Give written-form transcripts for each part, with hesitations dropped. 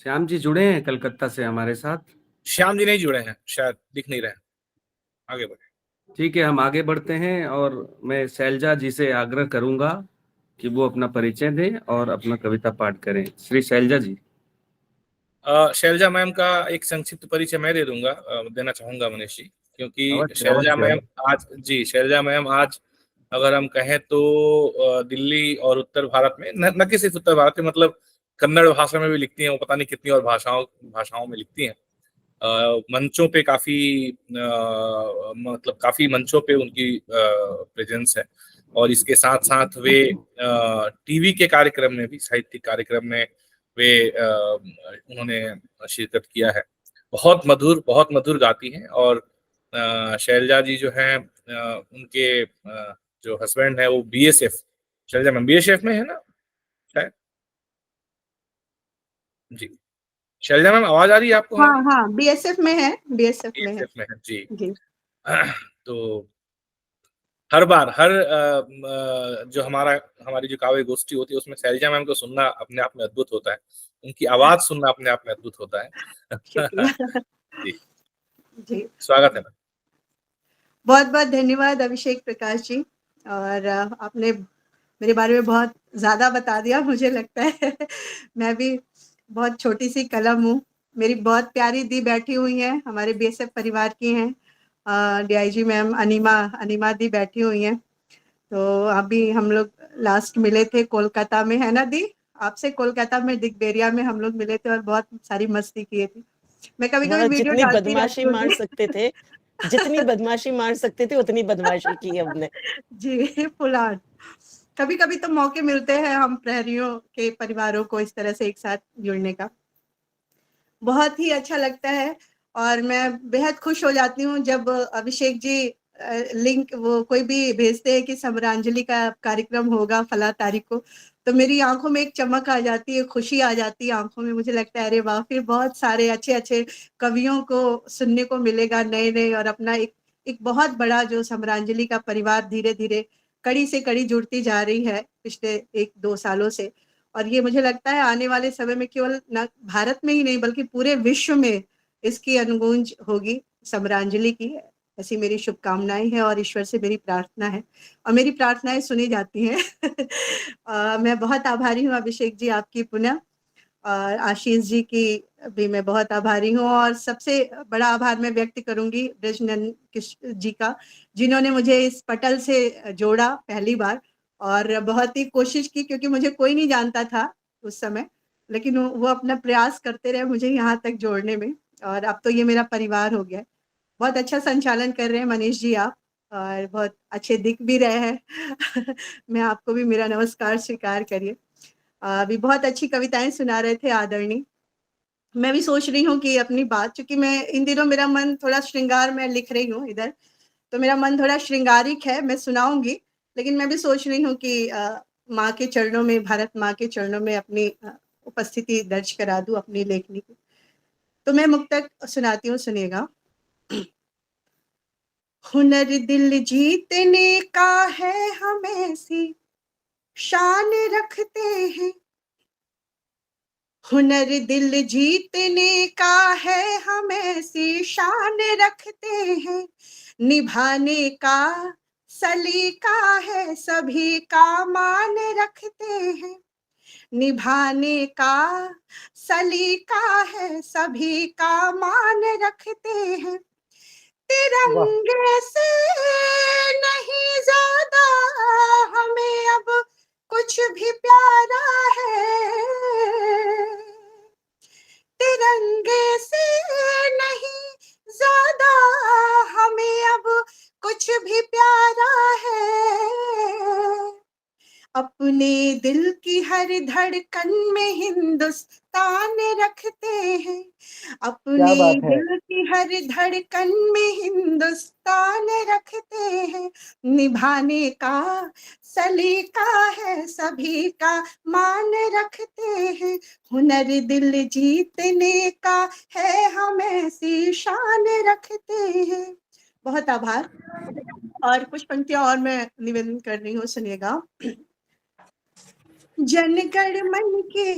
श्याम जी जुड़े हैं कलकत्ता से हमारे साथ। श्याम जी नहीं जुड़े हैं, शायद दिख नहीं रहे हैं। आगे बढ़े। ठीक है, हम आगे बढ़ते हैं और मैं शैलजा जी से आग्रह करूंगा कि वो अपना परिचय दें और अपना कविता पाठ करें। श्री शैलजा जी। शैलजा मैम का एक संक्षिप्त परिचय मैं दे दूंगा, देना चाहूंगा मनीष जी, क्योंकि अवश्य शैलजा अवश्य। मैम आज, जी शैलजा मैम आज अगर हम कहें तो दिल्ली और उत्तर भारत में, न कि सिर्फ उत्तर भारत में, मतलब कन्नड़ भाषा में भी लिखती हैं वो, पता नहीं कितनी और भाषाओं भाषाओं में लिखती हैं। मंचों पे काफी, मतलब काफी मंचों पे उनकी प्रेजेंस है। और इसके साथ साथ वे टीवी के कार्यक्रम में भी, साहित्यिक कार्यक्रम में वे उन्होंने शिरकत किया है। बहुत मधुर गाती हैं। और शैलजा जी जो हैं, उनके जो हस्बैंड है वो बीएसएफ, शैलजा मैम बीएसएफ में है ना शायद। जी शैलजा मैम, आवाज आ रही है आपको हाँ हमारी? हाँ, बीएसएफ में है, बीएसएफ में है। बीएसएफ में है जी। जी। तो हर बार, जो हमारी जो काव्य गोष्ठी होती है उसमें शैलजा मैम को सुनना अपने आप में अद्भुत होता है। उनकी आवाज सुनना अपने आप में अद्भुत होता है। शुक्रिया। जी, जी, स्वागत है मैम। बहुत बहुत धन्यवाद अभिषेक प्रकाश जी। और आपने मेरे बारे में बहुत ज़्यादा बता दिया, मुझे लगता है। मैं भी बहुत छोटी सी कलम हूँ। मेरी बहुत प्यारी दी बैठी हुई हैं, हमारे बीएसएफ परिवार की हैं। डीआईजी मैम अनीमा अनीमा दी बैठी हुई हैं। तो अभी हम लोग लास्ट मिले थे कोलकाता में, है ना दी? आपसे कोलकाता में दिग्बेरिया में हम लोग मिले थे और बहुत सारी मस्ती किए थे। मैं कभी कभी वीडियो जितनी डालती बदमाशी रहती हूँ। मार सकते थे, जितनी बदमाशी मार सकते थे उतनी बदमाशी की हमने। जी फुलान। कभी कभी तो मौके मिलते हैं हम प्रहरियों के परिवारों को इस तरह से एक साथ जुड़ने का, बहुत ही अच्छा लगता है। और मैं बेहद खुश हो जाती हूँ जब अभिषेक जी लिंक वो कोई भी भेजते हैं कि समरांजलि का कार्यक्रम होगा फला तारीख को, तो मेरी आंखों में एक चमक आ जाती है, खुशी आ जाती है आंखों में। मुझे लगता है अरे वाह, फिर बहुत सारे अच्छे अच्छे कवियों को सुनने को मिलेगा, नए नए। और अपना एक बहुत बड़ा जो समरांजलि का परिवार धीरे धीरे कड़ी से कड़ी जुड़ती जा रही है पिछले 1-2 सालों से। और ये मुझे लगता है आने वाले समय में केवल न भारत में ही नहीं बल्कि पूरे विश्व में इसकी अनुगूंज होगी समरांजलि की। ऐसी मेरी शुभकामनाएं हैं और ईश्वर से मेरी प्रार्थना है, और मेरी प्रार्थनाएं सुनी जाती हैं। मैं बहुत आभारी हूँ अभिषेक जी आपकी पुनः, और आशीष जी की भी मैं बहुत आभारी हूँ। और सबसे बड़ा आभार मैं व्यक्त करूंगी ब्रजनंदन जी का, जिन्होंने मुझे इस पटल से जोड़ा पहली बार। और बहुत ही कोशिश की, क्योंकि मुझे कोई नहीं जानता था उस समय, लेकिन वो अपना प्रयास करते रहे मुझे यहाँ तक जोड़ने में। और अब तो ये मेरा परिवार हो गया। बहुत अच्छा संचालन कर रहे हैं मनीष जी आप, और बहुत अच्छे दिख भी रहे हैं। मैं आपको भी मेरा नमस्कार स्वीकार करिए। अभी बहुत अच्छी कविताएं सुना रहे थे आदरणीय। मैं भी सोच रही हूँ कि अपनी बात, चूंकि मैं इन दिनों मेरा मन थोड़ा श्रृंगार में लिख रही हूँ इधर, तो मेरा मन थोड़ा श्रृंगारिक है, मैं सुनाऊंगी। लेकिन मैं भी सोच रही हूँ कि माँ के चरणों में, भारत माँ के चरणों में अपनी उपस्थिति दर्ज करा दूं अपनी लेखनी की। तो मैं मुक्तक सुनाती हूँ, सुनिएगा। हुनर दिल जीतने का है हमें सी शान रखते हैं, हुनर दिल जीतने का है हमें सी शान रखते हैं, निभाने का सलीका है सभी का मान रखते हैं, निभाने का सलीका है सभी का मान रखते हैं, तिरंगे से नहीं ज्यादा हमें अब कुछ भी प्यारा है, तिरंगे से नहीं ज्यादा हमें अब कुछ भी प्यारा है, अपने दिल की हर धड़कन में हिंदुस्तान रखते हैं, अपने दिल की हर धड़कन में हिंदुस्तान रखते हैं, निभाने का सलीका है सभी का मान रखते हैं, हुनर दिल जीतने का है हमें सी शान रखते हैं। बहुत आभार। और कुछ पंक्तियां और मैं निवेदन कर रही हूँ, सुनिएगा। जनगण मन के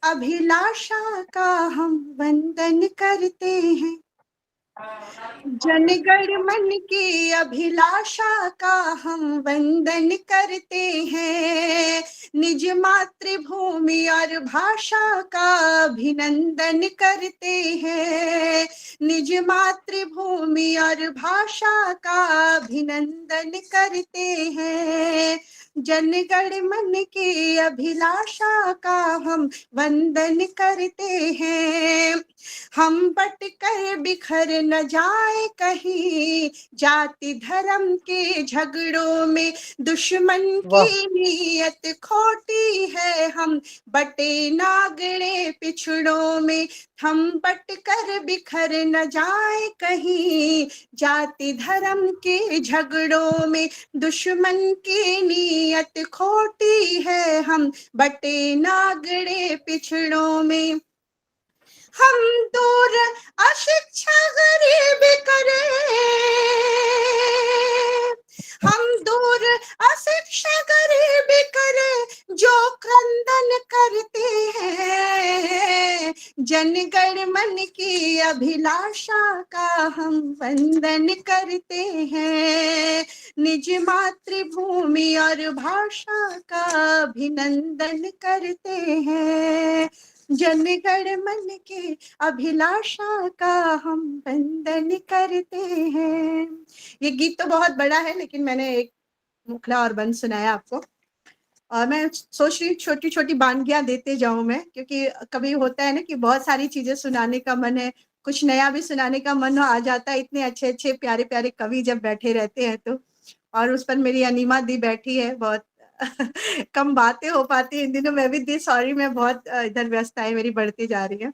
अभिलाषा का हम वंदन करते हैं, जनगण मन की अभिलाषा का हम वंदन करते हैं, निज मातृभूमि और भाषा का अभिनंदन करते हैं, निज मातृभूमि और भाषा का अभिनंदन करते हैं, जनगण मन की अभिलाषा का हम वंदन करते हैं। हम बट कर बिखर न जाए कहीं, जाति धर्म के झगड़ों में दुश्मन की नीयत खोटी है, हम बटे नागड़े पिछड़ों में, हम बट कर बिखर न जाए कहीं, जाति धर्म के झगड़ों में दुश्मन की नीयत खोटी है, हम बटे नागड़े पिछड़ों में। हम दूर अशिक्षा गरीब करे, हम दूर अशिक्षा गरीब करे जो क्रंदन करते हैं, जनगण मन की अभिलाषा का हम वंदन करते हैं, निज मातृभूमि और भाषा का अभिनंदन करते हैं, जनगण मन के अभिलाषा का हम वंदन करते हैं। ये गीत तो बहुत बड़ा है, लेकिन मैंने एक मुखला और बंद सुनाया आपको, और मैं सोच रही छोटी छोटी बानगियां देते जाऊं मैं, क्योंकि कभी होता है ना कि बहुत सारी चीजें सुनाने का मन है, कुछ नया भी सुनाने का मन आ जाता है, इतने अच्छे अच्छे प्यारे प्यारे कवि जब बैठे रहते हैं तो। और उस पर मेरी अनीमा दी बैठी है, बहुत कम बातें हो पाती है इन दिनों। मैं भी दी सॉरी, मैं बहुत इधर व्यस्तताएं मेरी बढ़ती जा रही है।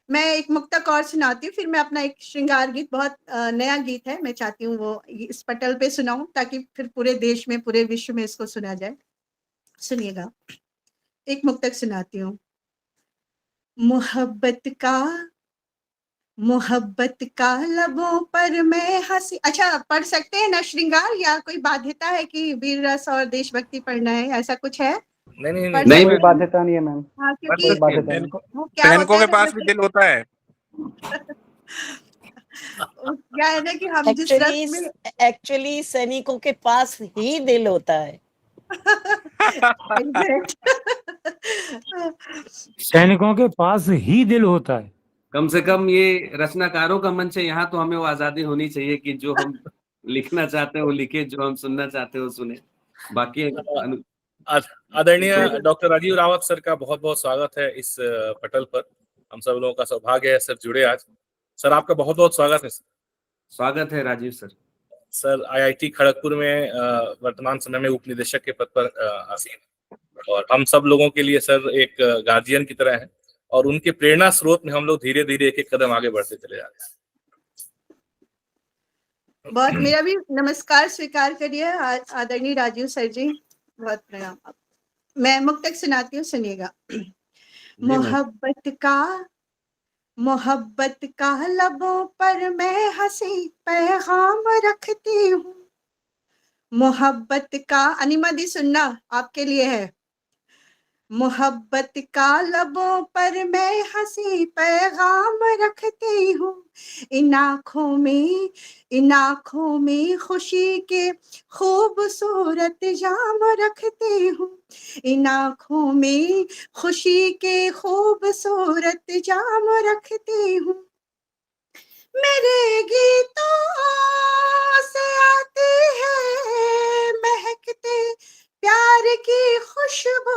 मैं एक मुक्तक और सुनाती हूँ, फिर मैं अपना एक श्रृंगार गीत, बहुत नया गीत है, मैं चाहती हूँ वो इस पटल पे सुनाऊं, ताकि फिर पूरे देश में पूरे विश्व में इसको सुना जाए। सुनिएगा, एक मुक्तक सुनाती हूँ। मोहब्बत का लबों पर मैं हंसी। अच्छा, पढ़ सकते हैं ना श्रृंगार, या कोई बाध्यता है कि वीर रस और देशभक्ति पढ़ना है, ऐसा कुछ है? नहीं, कोई बाध्यता नहीं है मैम। हाँ, क्योंकि सैनिकों क्या होता के है पास भी दिल होता है। क्या है ना कि हम जिस रस में एक्चुअली सैनिकों के पास ही दिल होता है। सैनिकों के पास ही दिल होता है। कम से कम ये रचनाकारों का मंच है, यहाँ तो हमें वो आजादी होनी चाहिए कि जो हम लिखना चाहते हैं वो लिखे, जो हम सुनना चाहते हैं वो सुने। बाकी आदरणीय डॉक्टर राजीव रावत सर का बहुत बहुत स्वागत है इस पटल पर। हम सब लोगों का सौभाग्य है सर जुड़े आज। सर आपका बहुत बहुत स्वागत है। स्वागत है Rajeev sir. Sir IIT Kharagpur में वर्तमान समय में उप निदेशक के पद पर आसीन है, और हम सब लोगों के लिए सर एक गार्जियन की तरह है, और उनके प्रेरणा स्रोत में हम लोग धीरे धीरे एक एक कदम आगे बढ़ते चले जा रहे हैं। बहुत, मेरा भी नमस्कार स्वीकार करिए आदरणीय राजीव सर जी, बहुत प्रणाम। मैं मुक्तक सुनाती हूँ, सुनिएगा। मोहब्बत का लबों पर मैं हंसी पैगाम रखती हूँ, मोहब्बत का, अनिमा दी सुनना आपके लिए है। मोहब्बत का लबों पर मैं हंसी पैगाम रखती हूँ, इन आँखों में खुशी के खूबसूरत जाम रखती हूँ, इन आँखों में खुशी के खूबसूरत जाम रखती हूँ, मेरे गीतों से आती है महकते प्यार की खुशबू,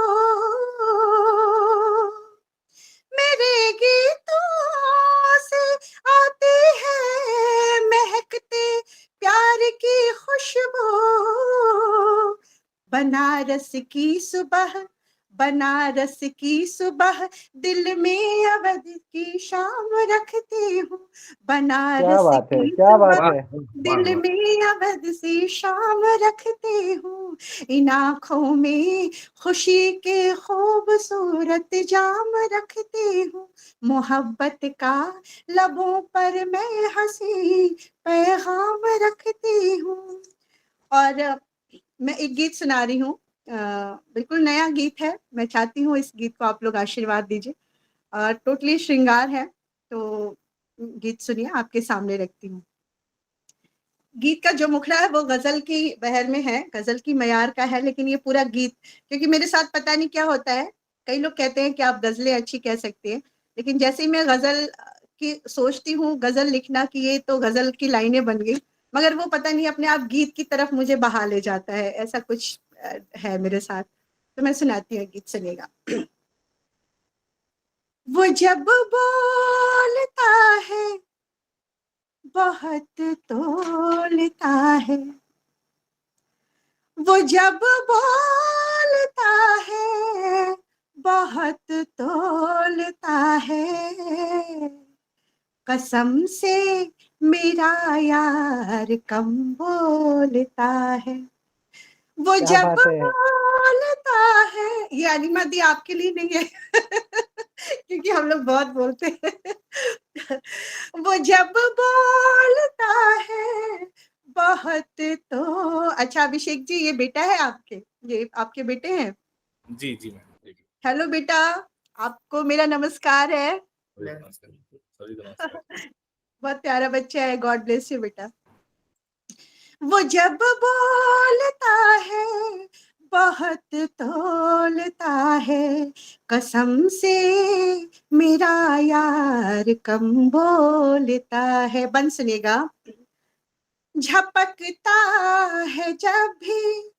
मेरे गीतों से आती है महकते प्यार की खुशबू, बनारस की सुबह दिल में अवध की शाम रखती हूँ, बनारस की सुबह दिल में अवध सी शाम रखती हूँ, इन आँखों में खुशी के खूबसूरत जाम रखती हूँ, मोहब्बत का लबों पर मैं हंसी पैगाम रखती हूँ। और मैं एक गीत सुना रही हूँ, बिल्कुल नया गीत है। मैं चाहती हूँ इस गीत को आप लोग आशीर्वाद दीजिए। टोटली श्रृंगार है, तो गीत सुनिए, आपके सामने रखती हूँ। गीत का जो मुखड़ा है वो गजल की बहर में है, गजल की मयार का है, लेकिन ये पूरा गीत, क्योंकि मेरे साथ पता नहीं क्या होता है, कई लोग कहते हैं कि आप गजलें अच्छी कह सकते हैं, लेकिन जैसे ही मैं गजल की सोचती हूँ, गजल लिखना कि ये तो गजल की लाइनें बन गई, मगर वो पता नहीं अपने आप गीत की तरफ मुझे बहा ले जाता है। ऐसा कुछ है मेरे साथ। तो मैं सुनाती हूँ, गीत सुनिएगा। वो जब बोलता है बहुत तोलता है, वो जब बोलता है बहुत तोलता है, कसम से मेरा यार कम बोलता है। वो क्या जब बात है। बोलता है, ये अनिमा दी आपके लिए नहीं है क्योंकि हम लोग बहुत बोलते हैं। वो जब बोलता है बहुत, तो अच्छा अभिषेक जी, ये बेटा है आपके, ये आपके बेटे हैं? जी जी मैम। हेलो बेटा, आपको मेरा नमस्कार है। नमस्कार। बहुत प्यारा बच्चा है, गॉड ब्लेस यू बेटा। वो जब बोलता है बहुत तोलता है, कसम से मेरा यार कम बोलता है। बन सुनेगा। झपकता है जब भी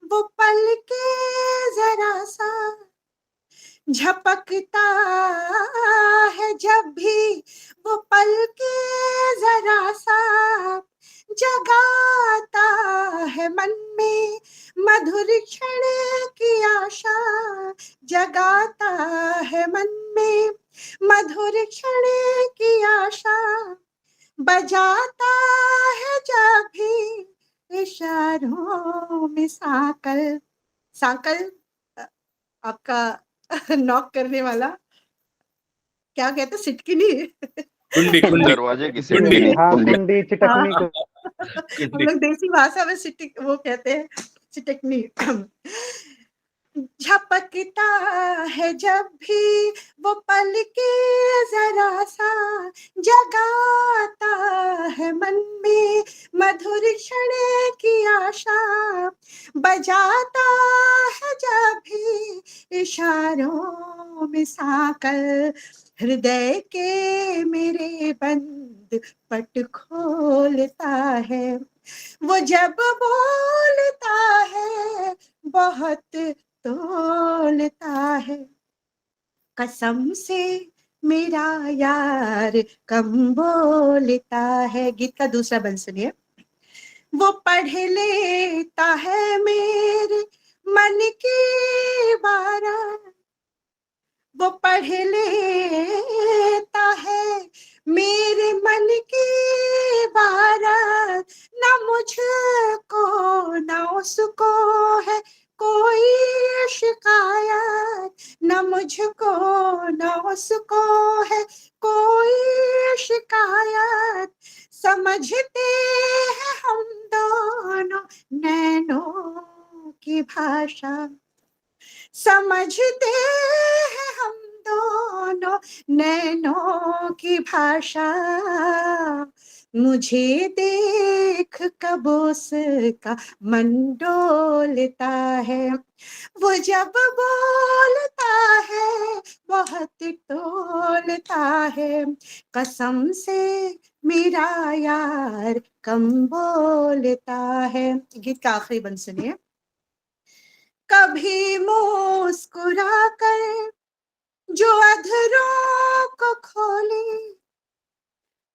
वो पल के जरा सा, झपकता है जब भी वो पल के जरा सा, जगाता है मन में मधुर क्षण की आशा, जगाता है मन में मधुर क्षण की आशा, बजाता है जब भी इशारों में साकल। साकल आपका नॉक करने वाला क्या कहते, सिटकिनी। कुंडी कुंडी दरवाजे की कुंडी सिटकिनी। हाँ, कुंडी। कुंडी चिटकनी को। हम लोग देसी भाषा में सिटिक वो कहते हैं, सिटकनी। झपकता है जब भी वो पल के जरा सा, जगाता है मन में मधुर क्षण की आशा, बजाता है जब भी इशारों में साकल, हृदय के मेरे बंद पट खोलता है। वो जब बोलता है बहुत तोलता है, कसम से मेरा यार कम बोलता है। गीत का दूसरा बंद सुनिए। वो पढ़ लेता है मेरे मन की बारात, वो पढ़ लेता है मेरे मन की बारात, न मुझको न उसको है कोई शिकायत, न मुझको न उसको है कोई शिकायत, समझते हैं हम दोनों नैनों की भाषा, समझते हैं हम दोनों नैनों की भाषा, मुझे देख कब उसका मन डोलता है। वो जब बोलता है बहुत तोलता है, कसम से मेरा यार कम बोलता है। गीत का आखिरी बंद सुनिए। कभी मुस्कुरा कर जो अधरों को खोले,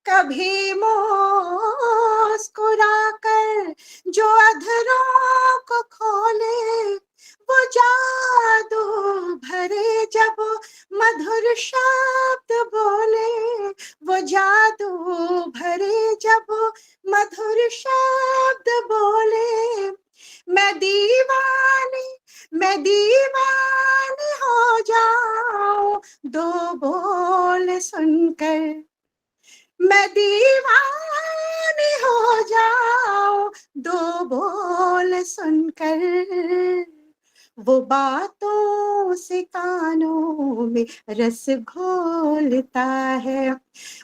कभी मुस्कुरा कर जो अधरों को खोले, वो जादू भरे जब मधुर शब्द बोले, वो जादू भरे जब मधुर शब्द बोले, मैं दीवानी हो जाऊं दो बोल सुनकर, मैं दीवानी हो जाऊं दो बोल सुनकर, वो बातों से कानों में रस घोलता है,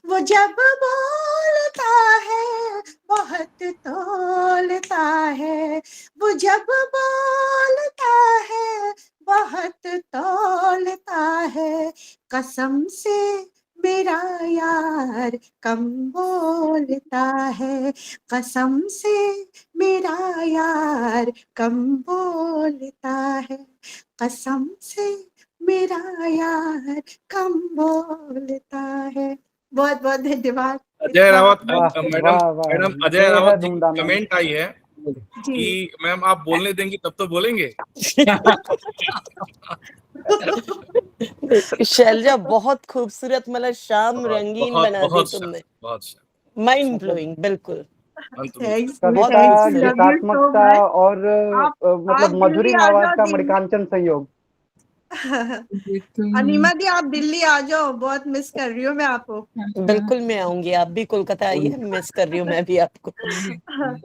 वो जब बोलता है बहुत तोलता है, वो जब बोलता है बहुत तोलता है, कसम से मेरा यार कम बोलता है, कसम से मेरा यार कम बोलता है, कसम से मेरा यार कम बोलता है। बहुत बहुत धन्यवाद। अजय रावत इतना- मैडम अजय रावत जी की कमेंट आई है जी कि मैम आप बोलने देंगी तब तो बोलेंगे। शैलजा बहुत खूबसूरत, मतलब शाम रंगीन बहुत बना दी बहुत तुमने, बहुत माइंड ब्लोइंग, बिल्कुल। अंत थैंक्स बहुत थैंक्स खूबसूरत। Love you so much. और आप मतलब दिल्ली मधुरी आ आवाज जाओ का दिल्ली। मणिकांचन संयोग। अनिमा दी आप दिल्ली आ जाओ, बहुत मिस कर रही हूँ मैं आपको। बिल्कुल मैं आऊंगी, आप भी कोलकाता आइए, मिस कर रही हूँ मैं भी आपको।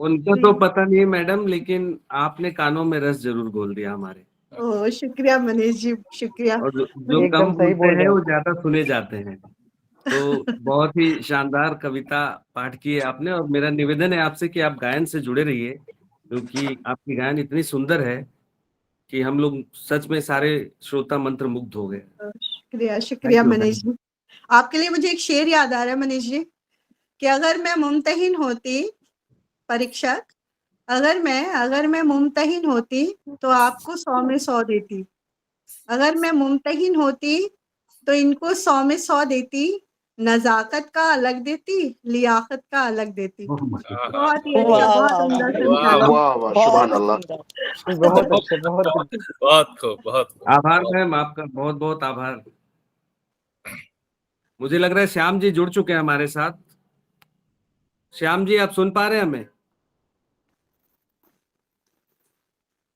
उनको तो पता नहीं है मैडम, लेकिन आपने कानों में रस जरूर घोल दिया हमारे। ओह शुक्रिया मनीष जी, शुक्रिया। और जो एकदम कम सही बोलते बोल रहे हैं हैं। वो ज्यादा सुने जाते हैं। तो बहुत ही शानदार कविता पाठ की है आपने, और मेरा निवेदन है आपसे कि आप गायन से जुड़े रहिए, क्योंकि आपकी गायन इतनी सुंदर है कि हम लोग सच में सारे श्रोता मंत्र मुग्ध हो गए। शुक्रिया शुक्रिया Thank you, मनीष जी। आपके लिए मुझे एक शेर याद आ रहा है मनीष जी, कि अगर मैं मुमतहिन होती परीक्षक, अगर मैं मुमतहिन होती तो आपको 100 में 100 देती, अगर मैं मुमतहिन होती तो इनको 100 में 100 देती, नजाकत का अलग देती, लियाकत का अलग देती। बहुत ही अच्छा, वाह बहुत वाह उम्दा वाह, समझा। वाह वाह, सुभान बहुत अल्लाह। सुंदर। बहुत अच्छे, बहुत अच्छे। बहुत खूब बहुत खूब। आभार मैम, आपका बहुत बहुत आभार। मुझे लग रहा है श्याम जी जुड़ चुके हैं हमारे साथ। श्याम जी, आप सुन पा रहे हैं हमें?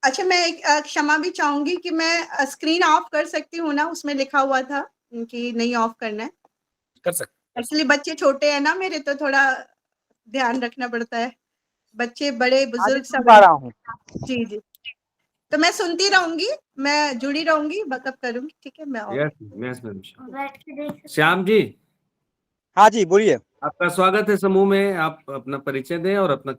अच्छा, मैं एक क्षमा भी चाहूंगी कि मैं स्क्रीन ऑफ कर सकती हूँ ना, उसमें लिखा हुआ था कि नहीं ऑफ करना है। कर सकते। एक्चुअली बच्चे छोटे हैं ना मेरे, तो थोड़ा ध्यान रखना पड़ता है, बच्चे बड़े बुजुर्ग सब पा रहा हूँ। जी जी। तो मैं सुनती रहूंगी, मैं जुड़ी रहूंगी, बैकअप करूंगी, ठीक है। मैं yes yes ma'am. Shyam ji, हाँ जी बोलिए। आपका स्वागत है समूह में। आप अपना परिचय दें और अपना